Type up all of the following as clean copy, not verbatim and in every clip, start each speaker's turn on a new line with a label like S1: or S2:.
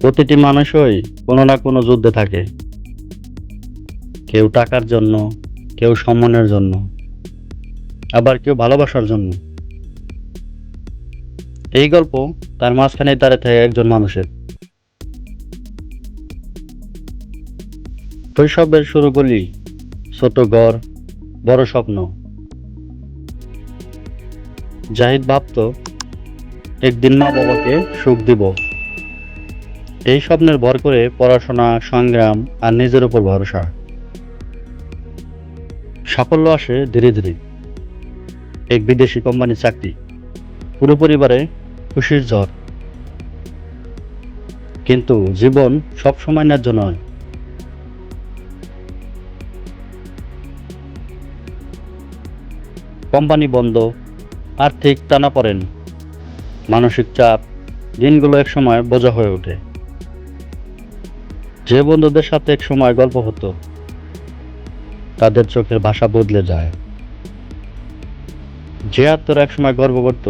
S1: প্রতিটি মানুষই কোনো না কোনো যুদ্ধে থাকে। কেউ টাকার জন্য, কেউ সম্মানের জন্য, আবার কেউ ভালোবাসার জন্য। এই গল্প তার মাঝখানে দাঁড়িয়ে থাকে একজন মানুষের। শৈশবের শুরুগুলি, ছোট ঘর, বড় স্বপ্ন। জাহিদ ভাবতো একদিন মা বাবাকে সুখ দিব। এই স্বপ্নের ভর করে পড়াশোনা, সংগ্রাম আর নিজের উপর ভরসা। সাফল্য আসে ধীরে ধীরে। এক বিদেশি কোম্পানির চাকরি, পুরো পরিবারে খুশির ঝড়। কিন্তু জীবন সবসময় ন্যায্য নয়। কোম্পানি বন্ধ, আর্থিক টানাপোড়েন, মানসিক চাপ, দিনগুলো একসময় বোঝা হয়ে ওঠে। যে বন্ধুদের সাথে এক সময় গল্প হতো, তাদের চোখের ভাষা বদলে যায়। যে আত্মরা একসময় গর্ব করত,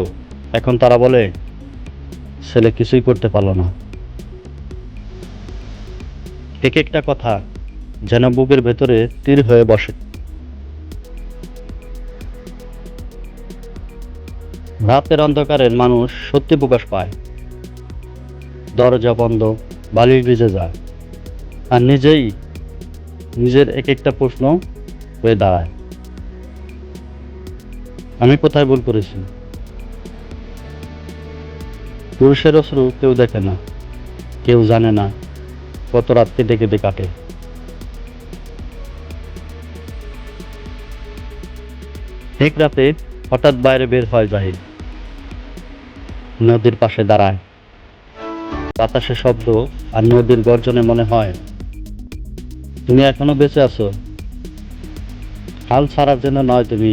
S1: এখন তারা বলে ছেলে কিছুই করতে পারলো না। এক একটা কথা যেন বুকের ভেতরে তীর হয়ে বসে। রাতের অন্ধকারে মানুষ সত্যি প্রকাশ পায়। দরজা বন্ধ, বালিশ ভিজে যায়, আর নিজের এক একটা প্রশ্ন হয়ে দাঁড়ায়। আমি কোথায় ভুল করেছি? পুরুষের অশ্রু কেউ দেখে না, কেউ জানে না কত রাত কেটে কেটে কাটে। এক রাতে হঠাৎ বাইরে বের হয় জাহিদ। নদীর পাশে দাঁড়ায়। বাতাসের শব্দ আর নদীর গর্জনে মনে হয় তুমি এখনো বেঁচে আছো। হাল ছাড়ার জন্য নয় তুমি।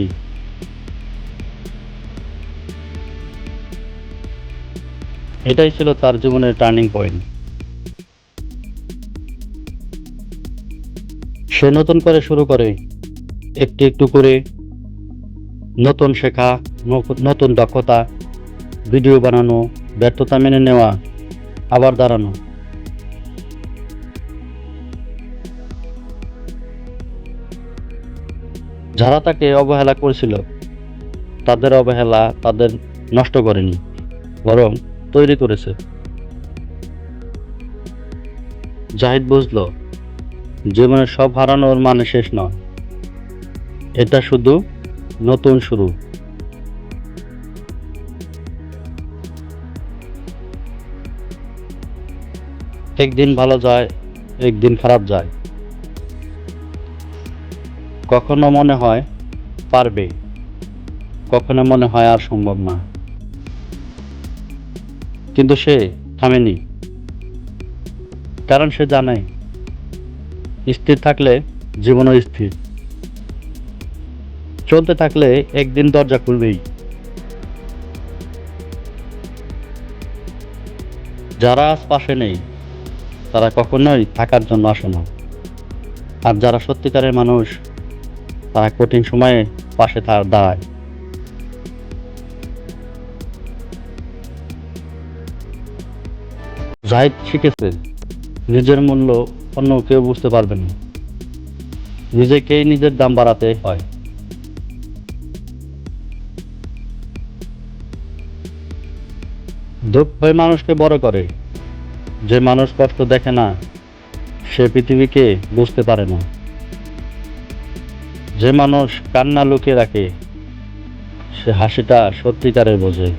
S1: এটাই ছিল তার জীবনের টার্নিং পয়েন্ট। সে নতুন করে শুরু করে, একটু একটু করে। নতুন শেখা, নতুন দক্ষতা, ভিডিও বানানো, ব্যর্থতা মেনে নেওয়া, আবার দাঁড়ানো। যারা তাকে অবহেলা করেছিল, তাদের অবহেলা তাদের নষ্ট করেনি, বরং তৈরি করেছে। জাহিদ বুঝলো জীবনে সব হারানোর মানে শেষ নয়, এটা শুধু নতুন শুরু। একদিন ভালো যায়, একদিন খারাপ যায়। কখনো মনে হয় পারবে, কখনো মনে হয় আর সম্ভব না। কিন্তু সে থামেনি, কারণ সে জানে স্থির থাকলে জীবনও স্থির। চলতে থাকলে একদিন দরজা খুলবেই। যারা আজ পাশে নেই, তারা কখনোই থাকার জন্য আসে না। আর যারা সত্যিকারের মানুষ, তারা কঠিন সময়ে পাশে দাঁড়ায়। জাহিদ শিখেছে নিজের মূল্য অন্য কেউ বুঝতে পারবে না। নিজেকেই নিজের দাম বাড়াতে হয়। দুঃখই মানুষকে বড় করে। যে মানুষ কষ্ট দেখে না, সে পৃথিবীকে বুঝতে পারে না। যে মানুষ কান্না লুকিয়ে রাখে, সে হাসিটা সত্যিকারের বোঝে।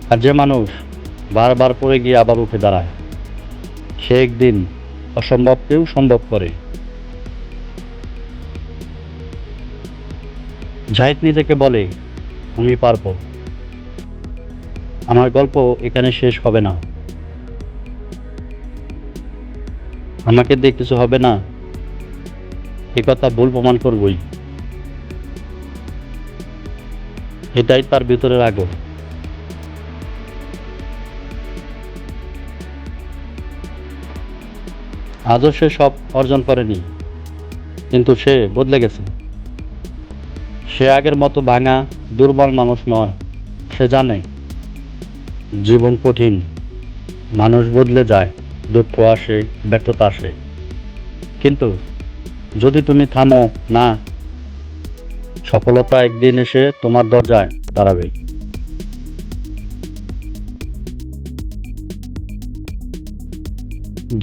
S1: আর যে মানুষ বারবার পড়ে গিয়ে আবার উঠে দাঁড়ায়, সে একদিন অসম্ভবকেও সম্ভব করে। জাহিদ নিজেকে বলে, আমি পারবো। আমার গল্প এখানে শেষ হবে না। আমাকে দিয়ে কিছু হবে না, এ কথা ভুল প্রমাণ করবই। এটাই তার ভিতরের আগ্রহ। আজও সে সব অর্জন করেনি, কিন্তু সে বদলে গেছে। সে আগের মতো ভাঙা, দুর্বল মানুষ নয়। সে জানে জীবন কঠিন, মানুষ বদলে যায়, দুঃখ আসে, ব্যর্থতা আসে, কিন্তু যদি তুমি থামো না, সফলতা একদিন এসে তোমার দরজায় দাঁড়াবে।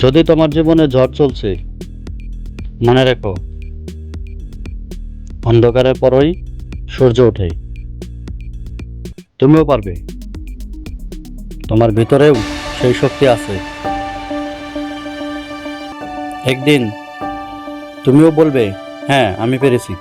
S1: যদি তোমার জীবনে ঝড় চলছে, মনে রেখো, অন্ধকারের পরই সূর্য ওঠে। তুমিও পারবে, তোমার ভিতরেও সেই শক্তি আছে। একদিন তুমিও বলবে, হ্যাঁ আমি পেরেছি।